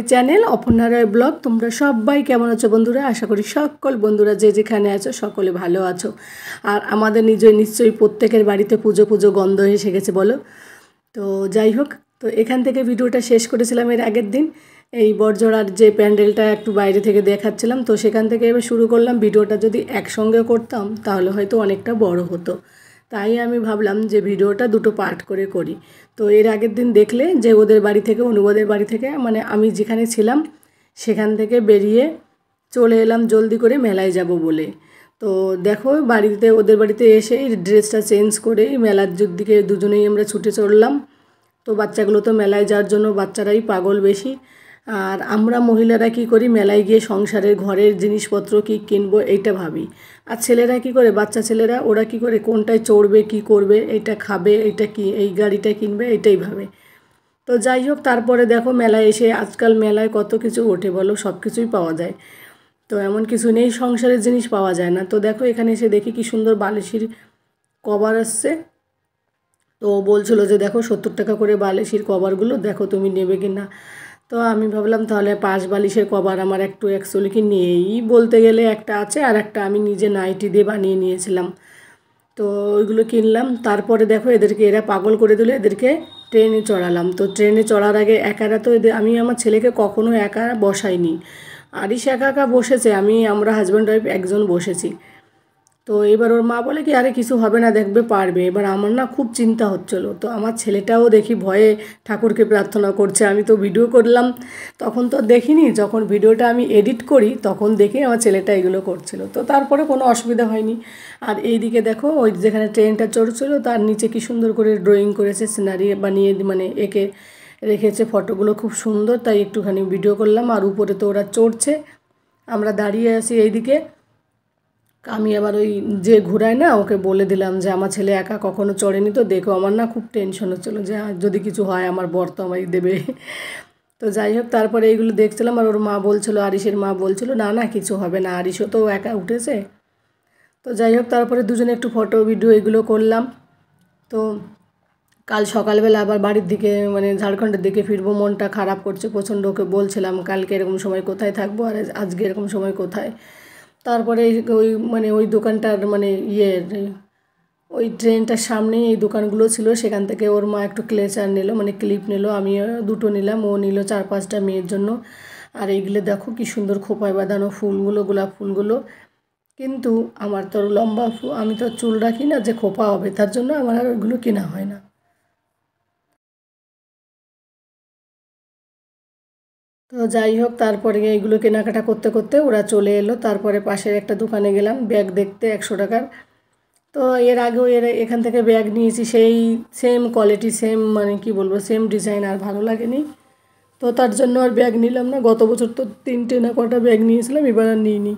Channel Aparna রায় blog. তোমরা সবাই কেমন আছো বন্ধুরা? আশা করি সকল বন্ধুরা যে যেখানে আছো সকলে ভালো আছো। আর আমাদের নিশ্চয়ই প্রত্যেকের বাড়িতে পুজো পুজো গন্ধ এসে গেছে বলো। তো যাই হোক, তো এখান থেকে ভিডিওটা শেষ করেছিলাম এর আগের দিন। এই বড়জোড়ার যে প্যান্ডেলটা একটু বাইরে থেকে দেখাচ্ছিলাম, তো সেখান থেকে এবার শুরু করলাম। ভিডিওটা যদি একসঙ্গে করতাম তাহলে হয়তো অনেকটা বড় হতো, তাই আমি ভাবলাম যে ভিডিওটা দুটো পার্ট করে করি। তো এর আগের দিন দেখলে যে ওদের বাড়ি থেকে, অনুবাদের বাড়ি থেকে, মানে আমি যেখানে ছিলাম সেখান থেকে বেরিয়ে চলে এলাম জলদি করে মেলায় যাব বলে। তো দেখো বাড়িতে, ওদের বাড়িতে এসে ড্রেসটা চেঞ্জ করে মেলার দিকে দুজনেই আমরা ছুটে চললাম। তো বাচ্চাগুলো তো মেলায় যাওয়ার জন্য বাচ্চারাই পাগল বেশি। আর আমরা মহিলারা কি করি, মেলায় গিয়ে সংসারের ঘরের জিনিসপত্র কি কিনবো এইটা ভাবি। আর ছেলেরা কি করে, বাচ্চা ছেলেরা ওরা কি করে কোনটায় চড়বে, কি করবে, এইটা খাবে, এইটা কি, এই গাড়িটা কিনবে, এইটাই ভাবে। তো যাই হোক, তারপরে দেখো মেলায় এসে, আজকাল মেলায় কত কিছু ওঠে বলো, সব কিছুই পাওয়া যায়। তো এমন কিছু নেই সংসারের জিনিস পাওয়া যায় না। তো দেখো এখানে এসে দেখি কি সুন্দর বালিশের কভার আসছে। তো বলছিল যে দেখো 70 টাকা করে বালিশের কভারগুলো, দেখো তুমি নেবে কি না। তো আমি ভাবলাম তাহলে 5 বালিশের কভার আমার একটু অ্যাকচুয়ালি কি নেই বলতে গেলে, একটা আছে আর একটা আমি নিজে নাইটি দিয়ে বানিয়ে নিয়েছিলাম। তো ওইগুলো কিনলাম। তারপরে দেখো এদেরকে, এরা পাগল করে দিল, এদেরকে ট্রেনে চড়ালাম। তো ট্রেনে চড়ার আগে একারা তো আমি আমার ছেলেকে কখনো একা বসাইনি। আরিশ একা একা বসেছে, আমরা হাজব্যান্ড ওয়াইফ একজন বসেছি। তো এবার ওর মা বলে কি আরে কিছু হবে না, দেখবে পারবে। এবার আমার না খুব চিন্তা হচ্ছিলো। তো আমার ছেলেটাও দেখি ভয়ে ঠাকুরকে প্রার্থনা করছে। আমি তো ভিডিও করলাম, তখন তো দেখিনি, যখন ভিডিওটা আমি এডিট করি তখন দেখে আমার ছেলেটা এগুলো করছিল। তো তারপরে কোনো অসুবিধা হয়নি। আর এইদিকে দেখো ওই যেখানে ট্রেনটা চড়ছিল তার নিচে কি সুন্দর করে ড্রয়িং করেছে, সিনারি বানিয়ে মানে এঁকে রেখেছে, ফটোগুলো খুব সুন্দর, তাই একটুখানি ভিডিও করলাম। আর উপরে তো ওরা চড়ছে, আমরা দাঁড়িয়ে আছি এইদিকে। আমি আবার ওই যে ঘুরায় না, ওকে বলে দিলাম যে আমার ছেলে একা কখনো চড়েনি, তো দেখো আমার না খুব টেনশন হচ্ছিলো যে যদি কিছু হয় আমার বর তো আমায় দেবে। তো যাই হোক, তারপরে এইগুলো দেখছিলাম। আর ওর মা বলছিল, আরিশের মা বলছিল না না কিছু হবে না, আরিশও তো একা উঠেছে। তো যাই হোক, তারপরে দুজনে একটু ফটো ভিডিও এগুলো করলাম। তো কাল সকালবেলা আবার বাড়ির দিকে, মানে ঝাড়খণ্ডের দিকে ফিরবো, মনটা খারাপ করছে প্রচণ্ড। ওকে বলছিলাম কালকে এরকম সময় কোথায় থাকবো আর আজকে এরকম সময় কোথায়। তারপরে ওই মানে ওই দোকানটার মানে ওই ট্রেনটার সামনেই এই দোকানগুলো ছিল, সেখান থেকে ওর মা একটু ক্লেচার নিল, মানে ক্লিপ নিল, আমিও দুটো নিলাম, ও নিল 4-5টা মেয়ের জন্য। আর এইগুলো দেখো কি সুন্দর খোপায় বাঁধানো ফুলগুলো, গোলাপ ফুলগুলো। কিন্তু আমার তো লম্বা আমি তো চুল রাখি না যে খোপা হবে, তার জন্য আমার আর ওইগুলো কেনা হয় না। তো যাই হোক, তারপরে এইগুলো কেনাকাটা করতে করতে ওরা চলে এলো। তারপরে পাশের একটা দোকানে গেলাম ব্যাগ দেখতে, 100 টাকার। তো এর আগেও এখান থেকে ব্যাগ নিয়েছি, সেই সেম কোয়ালিটি, সেম মানে কি বলবো, সেম ডিজাইন, আর ভালো লাগেনি। তো তার জন্য আর ব্যাগ নিলাম না। গত বছর তো 3টে না কটা ব্যাগ নিয়েছিলাম, এবার আর নিইনি।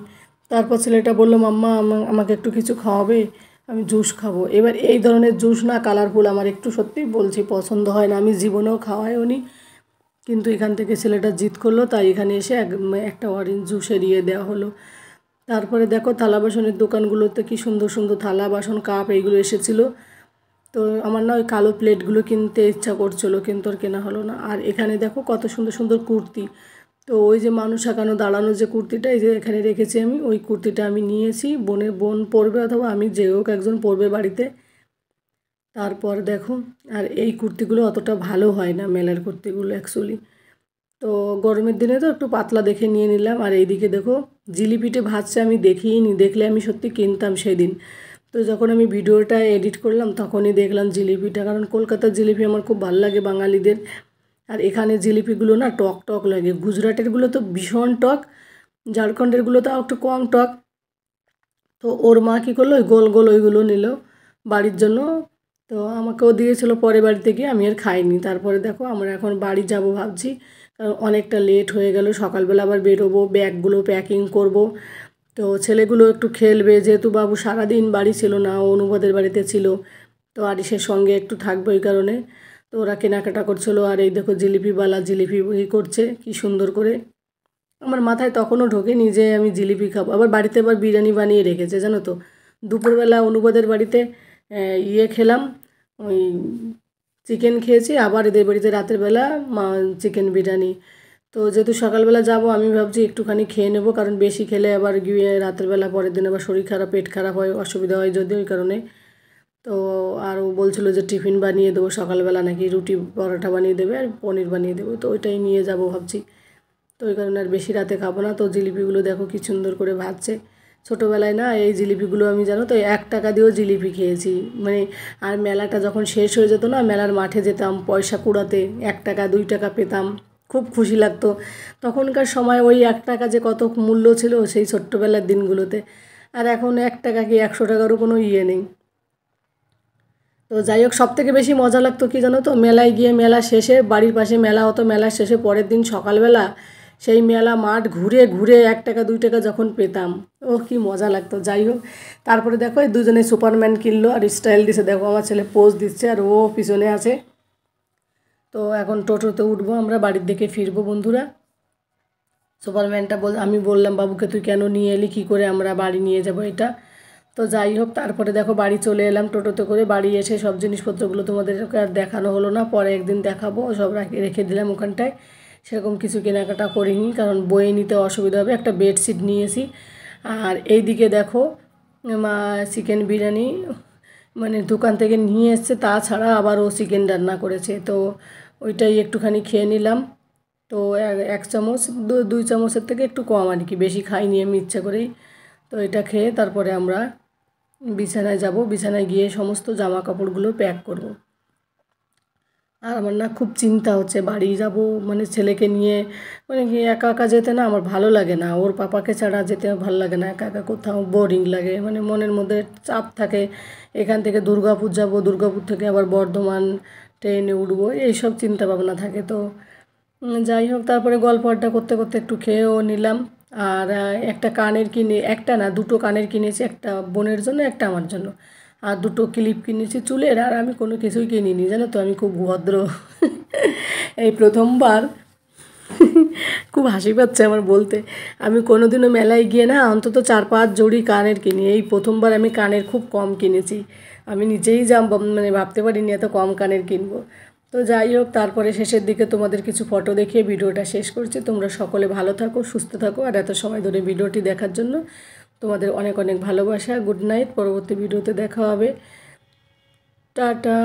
তারপর ছেলেটা বললো মাম্মা আমাকে একটু কিছু খাওয়াবে, আমি জুস খাবো। এবার এই ধরনের জুস না, কালারফুল, আমার একটু সত্যিই বলছি পছন্দ হয় না, আমি জীবনেও খাওয়াইও নি। কিন্তু এখান থেকে ছেলেটা জিদ করলো, তাই এখানে এসে একটা অরেঞ্জ জুস এরিয়ে দেওয়া হলো। তারপরে দেখো থালা বাসনের দোকানগুলোতে কি সুন্দর সুন্দর থালা বাসন কাপ এইগুলো এসেছিলো। তো আমার না ওই কালো প্লেটগুলো কিনতে ইচ্ছা করছিলো, কিন্তু আর কেনা হলো না। আর এখানে দেখো কত সুন্দর সুন্দর কুর্তি। তো ওই যে মানুষ আঁকানো দাঁড়ানো যে কুর্তিটা, এই যে এখানে রেখেছি আমি, ওই কুর্তিটা আমি নিয়েছি। বোন পরবে অথবা আমি, যে হোক একজন পরবে বাড়িতে। তারপর দেখো, আর এই কুর্তিগুলো অতটা ভালো হয় না, মেলার কুর্তিগুলো অ্যাকচুয়ালি। তো গরমের দিনে তো একটু পাতলা দেখে নিয়ে নিলাম। আর এইদিকে দেখো জিলিপিটা ভাজছে, আমি দেখিনি, দেখলে আমি সত্যি কিনতাম সেদিন। তো যখন আমি ভিডিওটা এডিট করলাম তখনই দেখলাম জিলিপিটা, কারণ কলকাতার জিলিপি আমার খুব ভালো লাগে বাঙালিদের। আর এখানে জিলিপিগুলো না টক টক লাগে, গুজরাটেরগুলো তো ভীষণ টক, ঝাড়খণ্ডেরগুলো তাও একটু কম টক। তো ওর মা কী করলো, ওই গোল গোল ওইগুলো নিল বাড়ির জন্য। তো আমাকেও দিয়েছিল পরে বাড়িতে গিয়ে, আমি আর খাইনি। তারপরে দেখো আমরা এখন বাড়ি যাব ভাবছি, কারণ অনেকটা লেট হয়ে গেল, সকালবেলা আবার বেরোবো, ব্যাগগুলো প্যাকিং করব। তো ছেলেগুলো একটু খেলবে, যেহেতু বাবু সারাদিন বাড়ি ছিল না, ও অনুবাদের বাড়িতে ছিল। তো আরিসের সঙ্গে একটু থাকবে ওই কারণে। তো ওরা কেনাকাটা করছিলো। আর এই দেখো জিলিপিওয়ালা জিলিপি করছে কি সুন্দর করে। আমার মাথায় তখনও ঢোকেনি যে আমি জিলিপি খাবো। আবার বাড়িতে আবার বিরিয়ানি বানিয়ে রেখেছে জানো তো। দুপুরবেলা অনুবাদের বাড়িতে খেলাম, ওই চিকেন খেয়েছি, আবার এদের বাড়িতে রাতের বেলা চিকেন বিরিয়ানি। তো যেহেতু সকালবেলা যাব আমি ভাবছি একটুখানি খেয়ে নেবো, কারণ বেশি খেলে আবার গিয়ে রাতের বেলা পরের দিন আবার শরীর খারাপ পেট খারাপ হয়, অসুবিধা হয় যদি, ওই কারণে। তো আর ও বলছিল যে টিফিন বানিয়ে দেবো সকালবেলা, নাকি রুটি পরোটা বানিয়ে দেবে আর পনির বানিয়ে দেবো, তো ওইটাই নিয়ে যাব ভাবছি। তো ওই কারণে আর বেশি রাতে খাবো না। তো জিলিপিগুলো দেখো কি সুন্দর করে ভাজছে। ছোটোবেলায় না এই জিলিপিগুলো আমি জানো তো 1 টাকা দিয়েও জিলিপি খেয়েছি, মানে আর মেলাটা যখন শেষ হয়ে যেত না, মেলার মাঠে যেতাম পয়সা কুড়াতে, 1 টাকা 2 টাকা পেতাম, খুব খুশি লাগতো। তখনকার সময় ওই 1 টাকা যে কত মূল্য ছিল সেই ছোট্টবেলার দিনগুলোতে, আর এখন 1 টাকা কি 100 টাকারও কোনো ইয়ে নেই। তো যাই হোক, সবথেকে বেশি মজা লাগতো কি জানো তো, মেলায় গিয়ে মেলা শেষে, বাড়ির পাশে মেলা হতো, মেলার শেষে পরের দিন সকালবেলা সেই মেলা মাঠ ঘুরে ঘুরে 1 টাকা 2 টাকা যখন পেতাম, ও কি মজা লাগতো। যাই হোক, তারপরে দেখো এই দুজনে সুপারম্যান কিনলো আর স্টাইল দিছে, দেখো আমার ছেলে পোজ দিচ্ছে আর ও পিছনে আছে। তো এখন টোটোতে উঠবো, আমরা বাড়ির দিকে ফিরবো বন্ধুরা। সুপারম্যানটা আমি বললাম বাবুকে তুই কেন নিয়ে এলি, কী করে আমরা বাড়ি নিয়ে যাব এটা। তো যাই হোক, তারপরে দেখো বাড়ি চলে এলাম টোটোতে করে। বাড়ি এসে সব জিনিসপত্রগুলো তোমাদেরকে আর দেখানো হলো না, পরে একদিন দেখাবো। সব রেখে দিলাম ওখানটায়, সেরকম কিছু কেনাকাটা করিনি, কারণ বয়ে নিতে অসুবিধা হবে। একটা বেডশিট নিয়েছি। আর এই দিকে দেখো মা চিকেন বিরিয়ানি মানে দোকান থেকে নিয়ে এসছে, তাছাড়া আবার ও চিকেন রান্না করেছে, তো ওইটাই একটুখানি খেয়ে নিলাম। তো 1 চামচ 2 চামচের থেকে একটু কম আর কি, বেশি খাইনি আমি ইচ্ছা করেই। তো এটা খেয়ে তারপরে আমরা বিছানায় যাব, বিছানায় গিয়ে সমস্ত জামা কাপড়গুলো প্যাক করব। আর আমার না খুব চিন্তা হচ্ছে, বাড়ি যাব মানে ছেলেকে নিয়ে, মানে কি একা একা যেতে না আমার ভালো লাগে না, ওর পাপাকে ছাড়া যেতে ভালো লাগে না, একা একা কোথাও বোরিং লাগে, মানে মনের মধ্যে চাপ থাকে। এখান থেকে দুর্গাপুর যাব, দুর্গাপুর থেকে আবার বর্ধমান ট্রেনে উঠবো, এইসব চিন্তা ভাবনা থাকে। তো যাই হোক, তারপরে গল্প আড্ডা করতে করতে একটু খেয়েও নিলাম। আর একটা কানের একটা না 2টো কানের কিনেছি, একটা বোনের জন্য একটা আমার জন্য, আর 2টো ক্লিপ কিনেছি চুলের। আর আমি কোনো কিছুই কিনিনি জানো তো, আমি খুব ভদ্র। এই প্রথমবার খুব হাসি পাচ্ছে আমার বলতে, আমি কোনোদিনও মেলায় গিয়ে না অন্তত 4-5 জোড়ি কানের কিনি, এই প্রথমবার আমি কানের খুব কম কিনেছি। আমি নিজেই মানে ভাবতে পারিনি এত কম কানের কিনবো। তো যাই হোক, তারপরে শেষের দিকে তোমাদের কিছু ফটো দেখিয়ে ভিডিওটা শেষ করছি। তোমরা সকলে ভালো থাকো, সুস্থ থাকো, আর এত সময় ধরে ভিডিওটি দেখার জন্য তোমাদের অনেক অনেক ভালোবাসা। গুড নাইট, পরবর্তী ভিডিওতে দেখা হবে। টাটা।